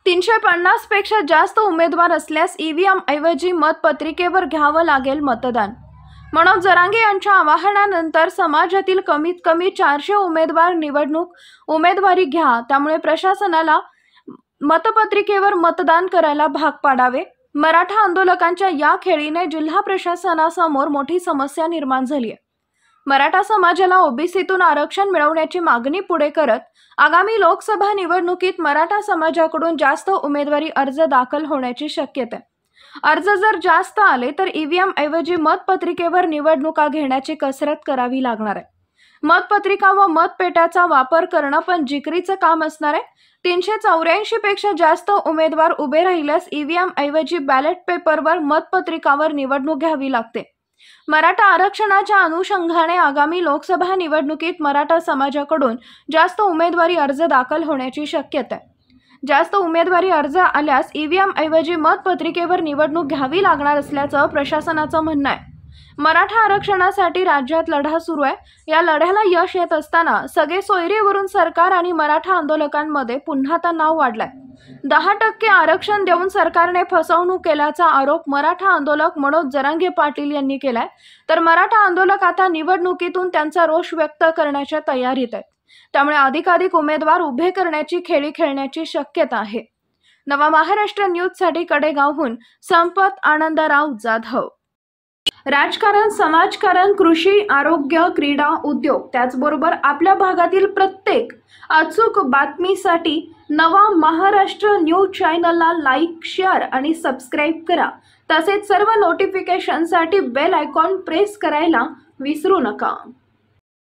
350 पेक्षा जास्त उमेदवार असल्यास ईव्हीएम ऐवजी मतपत्रिकेवर घ्यावं लागेल मतदान। मनोज जरांगे यांच्या आवाहनानंतर समाजातील कमीत कमी 400 उमेदवारी घ्या, त्यामुळे प्रशासनाला मतपत्रिकेवर मतदान करायला भाग पाडावे। मराठा आंदोलकांच्या या खेळीने जिल्हा प्रशासनासमोर मोठी समस्या निर्माण झाली आहे। मराठा समाजाला ओबीसीतून आरक्षण मिळवण्याची मागणी पुढे करत आगामी लोकसभा निवडणुकीत मराठा समाजाकडून जास्त उमेदवारी अर्ज दाखल होण्याची शक्यता आहे। अर्ज जर जास्त आले तर ईव्हीएम ऐवजी मतपत्रिकेवर निवडणुका घेण्याची कसरत करावी लागणार आहे। मतपत्रिका व मतपेट्याचा वापर करणं पण जिकरीचं काम असणार आहे। 384 पेक्षा जास्त उमेदवार उभे राहिल्यास ईव्हीएम ऐवजी बॅलेट पेपरवर मतपत्रिकावर निवडणूक घ्यावी लागते। मराठा आरक्षणाच्या अनुषंगाने आगामी लोकसभा निवडणुकीत मराठा समाजाकडून जास्त उमेदवारी अर्ज दाखल होण्याची शक्यता आहे। जास्त उमेदवारी अर्ज आल्यास ईव्हीएम ऐवजी मतपत्रिकेवर निवडणूक घ्यावी लागणार असल्याचं प्रशासनाचं म्हणणं आहे। मराठा आरक्षणासाठी राज्यात लढा सुरू आहे। या लढ्याला यश येत असताना सगळे सोयरीवरून सरकार आणि मराठा आंदोलकांमध्ये पुन्हा तणाव वाढलाय। 10% आरक्षण देऊन सरकारने फसवणूक केल्याचा आरोप मराठा आंदोलक मनोज जरांगे पाटील यांनी केलाय, तर मराठा आंदोलक आता निवडणुकीतून त्यांचा रोष व्यक्त करण्याच्या तयारीत आहेत। त्यामुळे अधिकाधिक उमेदवार उभे करण्याची खेळी खेळण्याची शक्यता आहे। नवा महाराष्ट्र न्यूजसाठी कडेगावहून संपत आनंदराव जाधव। राजकारण, समाजकारण, कृषी, आरोग्य, क्रीडा, उद्योग त्याचबरोबर आपल्या भागातील प्रत्येक अचूक बातमीसाठी नवा महाराष्ट्र न्यूज चॅनलला लाईक, शेअर आणि सबस्क्राईब करा। तसेच सर्व नोटिफिकेशनसाठी बेल आयकॉन प्रेस करायला विसरू नका।